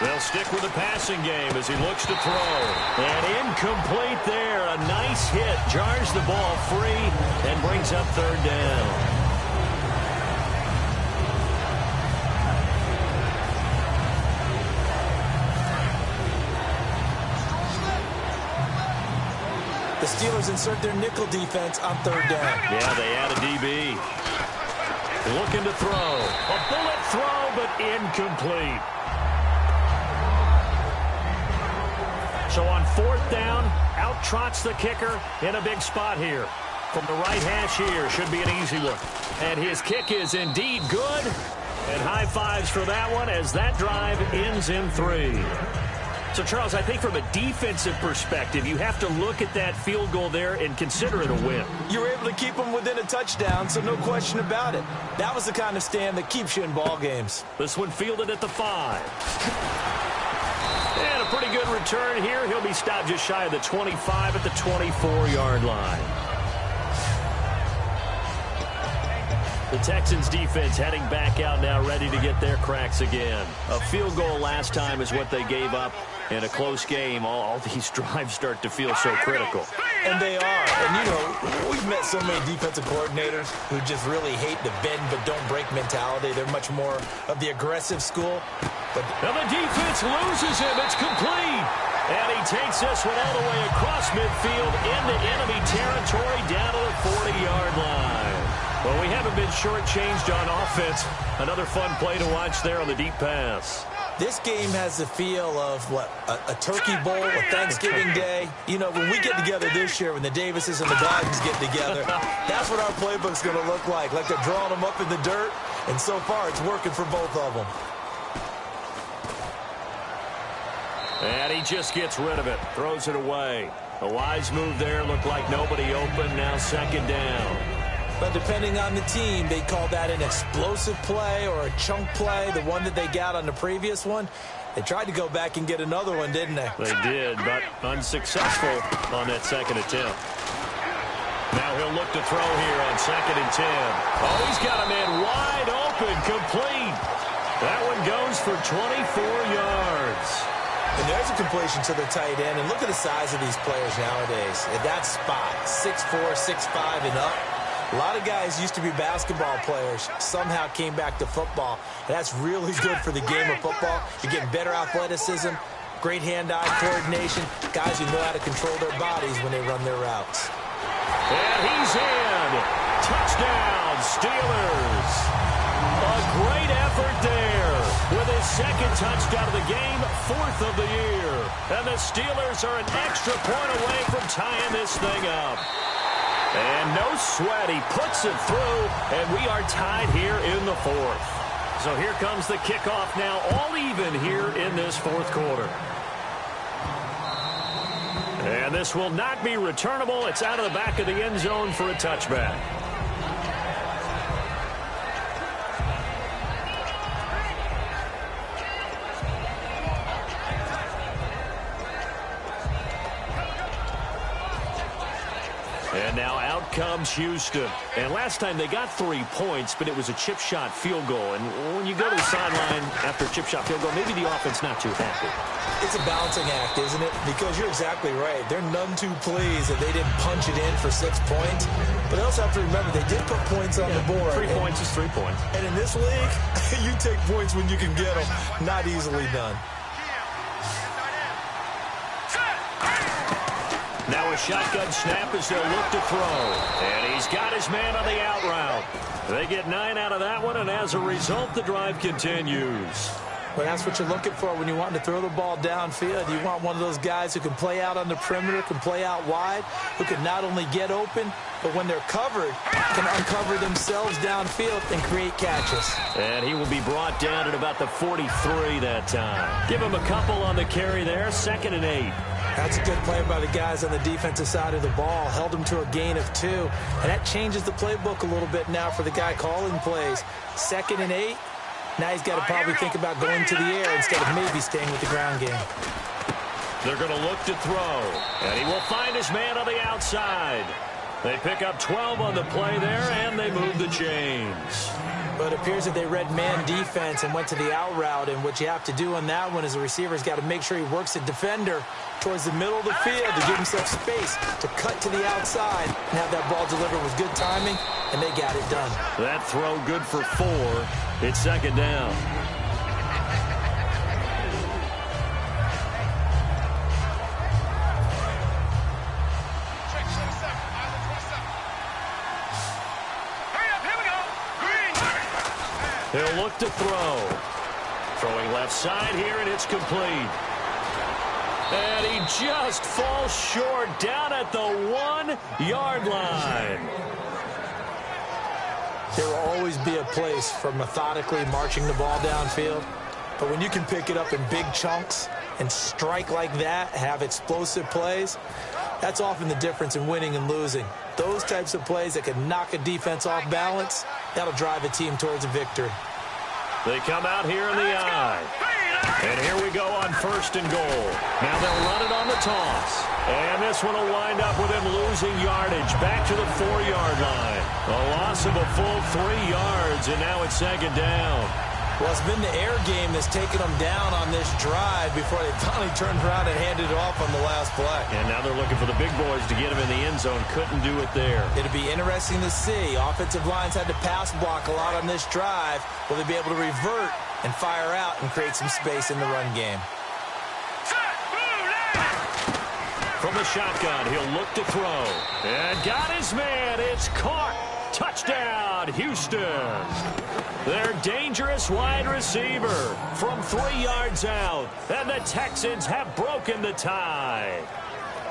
They'll stick with the passing game as he looks to throw. And incomplete there. A nice hit. Jars the ball free and brings up 3rd down. The Steelers insert their nickel defense on 3rd down. Yeah, they add a DB. Looking to throw. A bullet throw, but incomplete. So on 4th down, out trots the kicker in a big spot here. From the right hash here, should be an easy one. And his kick is indeed good. And high fives for that one as that drive ends in 3. So, Charles, I think from a defensive perspective, you have to look at that field goal there and consider it a win. You were able to keep them within a touchdown, so no question about it. That was the kind of stand that keeps you in ball games. This one fielded at the 5. And a pretty good return here. He'll be stopped just shy of the 25 at the 24-yard line. The Texans defense heading back out now, ready to get their cracks again. A field goal last time is what they gave up. In a close game, all these drives start to feel so critical. And they are. And, you know, we've met so many defensive coordinators who just really hate the bend but don't break mentality. They're much more of the aggressive school. But now the defense loses him. It's complete. And he takes this one all the way across midfield into enemy territory down to the 40-yard line. Well, we haven't been shortchanged on offense. Another fun play to watch there on the deep pass. This game has the feel of, what, a turkey bowl, a Thanksgiving day. You know, when we get together this year, when the Davises and the Gardens get together, that's what our playbook's going to look like they're drawing them up in the dirt. And so far, it's working for both of them. And he just gets rid of it, throws it away. A wise move there, looked like nobody open, now 2nd down. But depending on the team, they call that an explosive play or a chunk play, the one that they got on the previous one. They tried to go back and get another one, didn't they? They did, but unsuccessful on that 2nd attempt. Now he'll look to throw here on 2nd and 10. Oh, he's got a man wide open, complete. That one goes for 24 yards. And there's a completion to the tight end. And look at the size of these players nowadays. At that spot, 6'4", 6'5", and up. A lot of guys used to be basketball players, somehow came back to football. That's really good for the game of football. You're getting better athleticism, great hand-eye coordination, guys who know how to control their bodies when they run their routes. And he's in. Touchdown, Steelers. A great effort there with his 2nd touchdown of the game, 4th of the year. And the Steelers are an extra point away from tying this thing up. And no sweat. He puts it through, and we are tied here in the fourth. So here comes the kickoff now, all even here in this fourth quarter. And this will not be returnable. It's out of the back of the end zone for a touchback. And now out comes Houston. And last time they got 3 points, but it was a chip shot field goal. And when you go to the sideline after a chip shot field goal, maybe the offense not too happy. It's a balancing act, isn't it? Because you're exactly right. They're none too pleased that they didn't punch it in for 6 points. But they also have to remember they did put points on the board. 3 points is 3 points. And in this league, you take points when you can get them. Not easily done. Now a shotgun snap as they'll look to throw. And he's got his man on the out route. They get 9 out of that one, and as a result, the drive continues. Well, that's what you're looking for when you want to throw the ball downfield. You want one of those guys who can play out on the perimeter, can play out wide, who can not only get open, but when they're covered, can uncover themselves downfield and create catches. And he will be brought down at about the 43 that time. Give him a couple on the carry there, 2nd and 8. That's a good play by the guys on the defensive side of the ball. Held them to a gain of 2. And that changes the playbook a little bit now for the guy calling plays. 2nd and 8. Now he's got to probably think about going to the air instead of maybe staying with the ground game. They're going to look to throw. And he will find his man on the outside. They pick up 12 on the play there, and they move the chains. But it appears that they read man defense and went to the out route. And what you have to do on that one is the receiver's got to make sure he works the defender towards the middle of the field to give himself space to cut to the outside and have that ball delivered with good timing, and they got it done. That throw good for 4. It's 2nd down. He'll look to throw. Throwing left side here, and it's complete. And he just falls short down at the 1-yard line. There will always be a place for methodically marching the ball downfield. But when you can pick it up in big chunks and strike like that, have explosive plays, that's often the difference in winning and losing. Those types of plays that can knock a defense off balance, that'll drive a team towards a victory. They come out here in the eye. And here we go on 1st and goal. Now they'll run it on the toss. And this one will wind up with him losing yardage back to the 4-yard line. A loss of a full 3 yards, and now it's 2nd down. Well, it's been the air game that's taken them down on this drive before they finally turned around and handed it off on the last play. And now they're looking for the big boys to get him in the end zone. Couldn't do it there. It'll be interesting to see. Offensive lines had to pass block a lot on this drive. Will they be able to revert and fire out and create some space in the run game? From the shotgun, he'll look to throw. And got his man. It's caught. Touchdown, Houston. Their dangerous wide receiver from 3 yards out. And the Texans have broken the tie.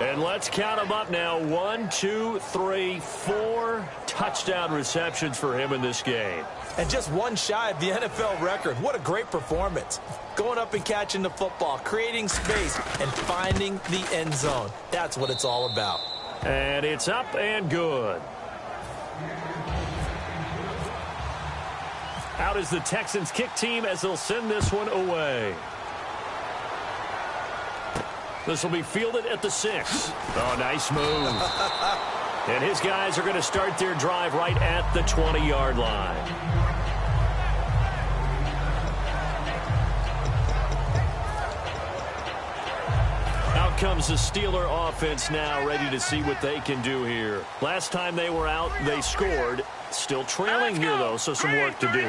And let's count them up now. 1, 2, 3, 4 touchdown receptions for him in this game. And just one shy of the NFL record. What a great performance. Going up and catching the football, creating space, and finding the end zone. That's what it's all about. And it's up and good. Out is the Texans kick team as they'll send this one away. This will be fielded at the 6. Oh, nice move. And his guys are going to start their drive right at the 20-yard line. Out comes the Steeler offense now, ready to see what they can do here. Last time they were out, they scored. Still trailing here, though, so some work to do.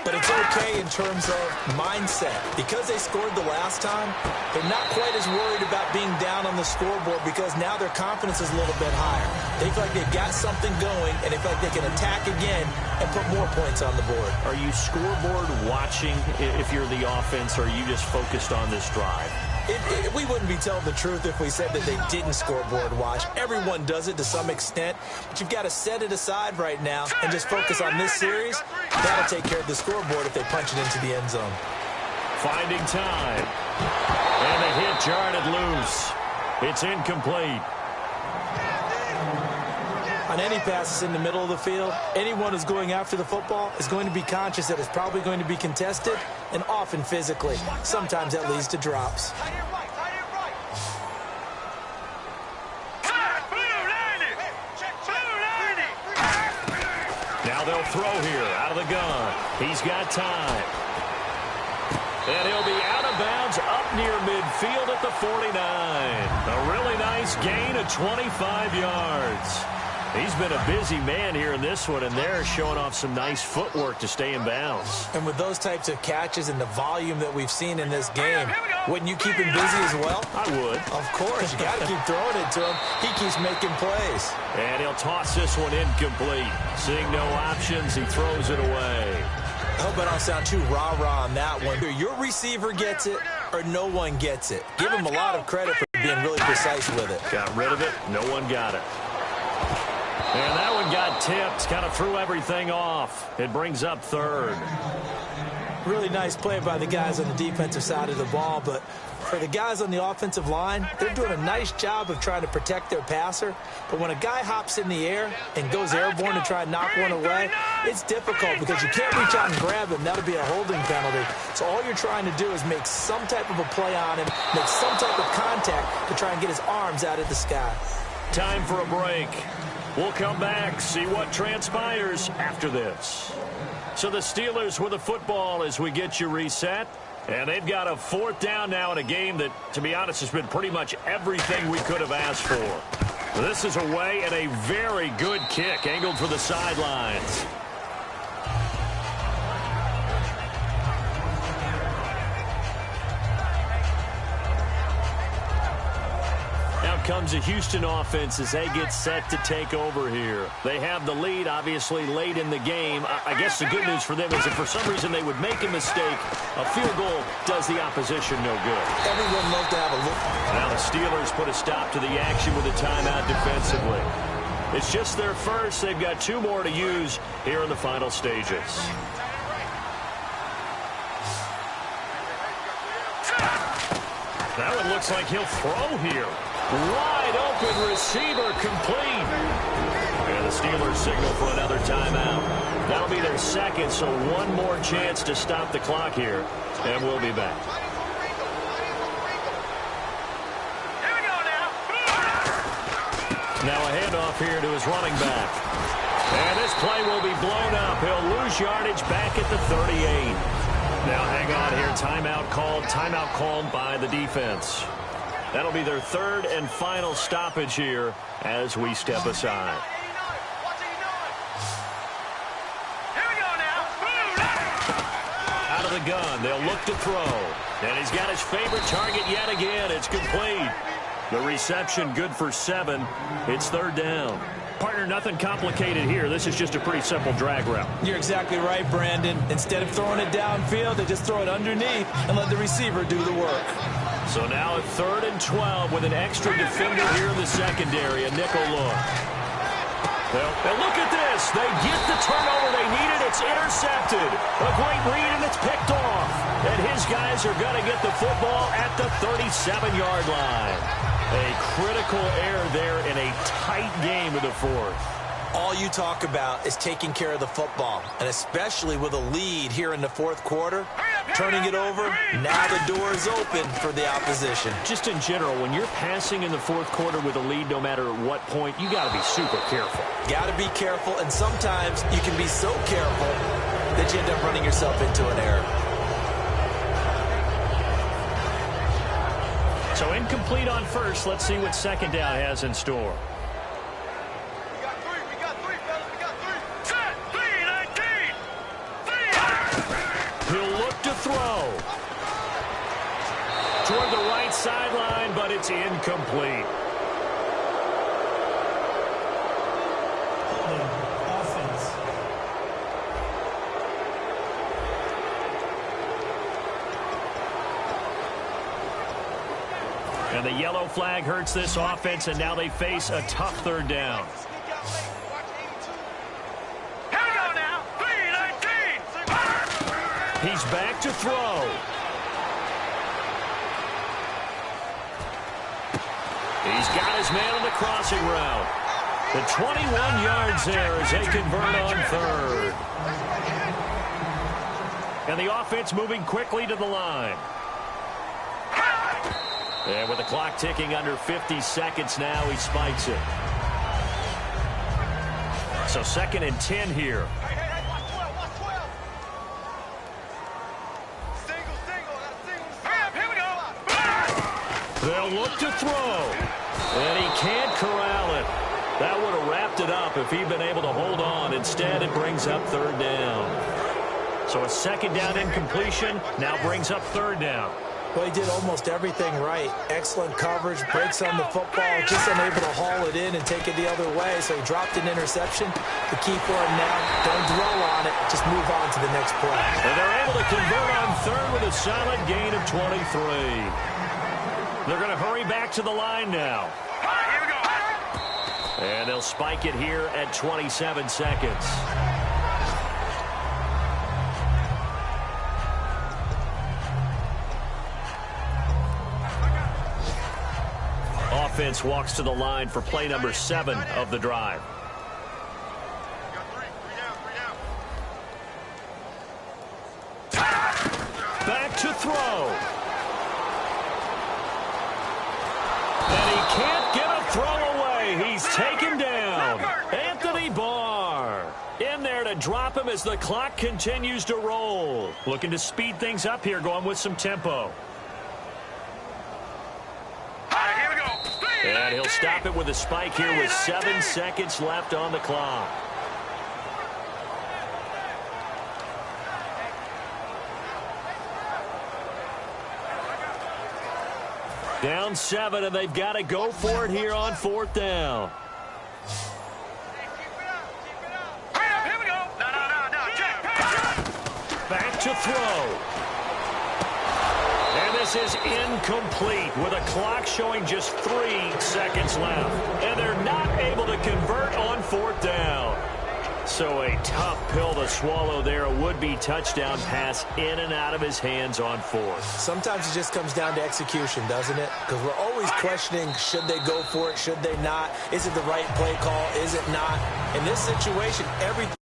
But it's okay in terms of mindset. Because they scored the last time, they're not quite as worried about being down on the scoreboard because now their confidence is a little bit higher. They feel like they've got something going, and they feel like they can attack again and put more points on the board. Are you scoreboard watching if you're the offense, or are you just focused on this drive? We wouldn't be telling the truth if we said that they didn't scoreboard watch. Everyone does it to some extent, but you've got to set it aside right now and just focus on this series. That'll take care of the scoreboard if they punch it into the end zone. Finding time. And the hit jarred it loose. It's incomplete. On any passes in the middle of the field, anyone who's going after the football is going to be conscious that it's probably going to be contested, and often physically. Sometimes that leads to drops. Now they'll throw here out of the gun. He's got time. And he'll be out of bounds up near midfield at the 49. A really nice gain of 25 yards. He's been a busy man here in this one, and they're showing off some nice footwork to stay in bounds. And with those types of catches and the volume that we've seen in this game, wouldn't you keep him busy as well? I would. Of course. You got to keep throwing it to him. He keeps making plays. And he'll toss this one incomplete. Seeing no options, he throws it away. I hope I don't sound too rah-rah on that one. Either your receiver gets it or no one gets it. Give him a lot of credit for being really precise with it. Got rid of it. No one got it. And that one got tipped. Kind of threw everything off. It brings up third. Really nice play by the guys on the defensive side of the ball, but for the guys on the offensive line, they're doing a nice job of trying to protect their passer. But when a guy hops in the air and goes airborne to try and knock one away, it's difficult because you can't reach out and grab him. That'll be a holding penalty. So all you're trying to do is make some type of a play on him, make some type of contact to try and get his arms out of the sky. Time for a break. We'll come back, see what transpires after this. So the Steelers with the football as we get you reset. And they've got a fourth down now in a game that, to be honest, has been pretty much everything we could have asked for. This is away and a very good kick angled for the sidelines. Comes a Houston offense as they get set to take over here. They have the lead, obviously, late in the game. I guess the good news for them is if for some reason they would make a mistake, a field goal does the opposition no good. Everyone loves to have a look. Now the Steelers put a stop to the action with a timeout defensively. It's just their first. They've got two more to use here in the final stages. That one looks like he'll throw here. Wide open receiver complete. And the Steelers signal for another timeout. That'll be their second, so one more chance to stop the clock here. And we'll be back. Here we go now. Now a handoff here to his running back. And this play will be blown up. He'll lose yardage back at the 38. Now hang on here. Timeout called by the defense. That'll be their third and final stoppage here as we step aside. Here we go now. Out of the gun, they'll look to throw. And he's got his favorite target yet again. It's complete. The reception good for 7. It's third down. Partner, nothing complicated here. This is just a pretty simple drag route. You're exactly right, Brandon. Instead of throwing it downfield, they just throw it underneath and let the receiver do the work. So now at 3rd and 12 with an extra defender here in the secondary, a nickel look. And look at this. They get the turnover they needed. It's intercepted. A great read, and it's picked off. And his guys are going to get the football at the 37-yard line. A critical error there in a tight game in the fourth. All you talk about is taking care of the football, and especially with a lead here in the fourth quarter, turning it over, now the door is open for the opposition. Just in general, when you're passing in the fourth quarter with a lead, no matter at what point, you got to be super careful. Got to be careful, and sometimes you can be so careful that you end up running yourself into an error. So incomplete on first. Let's see what second down has in store. He'll look to throw. Toward the right sideline, but it's incomplete. Offense. And the yellow flag hurts this offense, and now they face a tough third down. Here we go now. 3-19. He's back to throw. He's got his man on the crossing route. The 21 yards there as they convert on third. And the offense moving quickly to the line. And with the clock ticking under 50 seconds now, he spikes it. So 2nd and 10 here. Hey, watch 12, watch 12. Single. Here we go. They'll look to throw. And he can't corral it. That would have wrapped it up if he'd been able to hold on. Instead, it brings up third down. So a 2nd down incompletion now brings up third down. Well, he did almost everything right. Excellent coverage, breaks on the football, just unable to haul it in and take it the other way. So he dropped an interception. The key for him now, don't dwell on it. Just move on to the next play. And they're able to convert on third with a solid gain of 23. They're going to hurry back to the line now. All right, here we go. And they'll spike it here at 27 seconds. Offense walks to the line for play number 7 of the drive. Back to throw. And he can't get a throw away. He's taken down. Anthony Barr in there to drop him as the clock continues to roll. Looking to speed things up here, going with some tempo. And he'll stop it with a spike here with 7 seconds left on the clock. Down 7, and they've got to go for it here on 4th down. Here we go. No. Check. Back to throw. And this is incomplete with a clock showing just 3 seconds left. And they're not able to convert on 4th down. So a tough pill to swallow there. A would-be touchdown pass in and out of his hands on 4th. Sometimes it just comes down to execution, doesn't it? Because we're always questioning, should they go for it, should they not? Is it the right play call? Is it not? In this situation, everything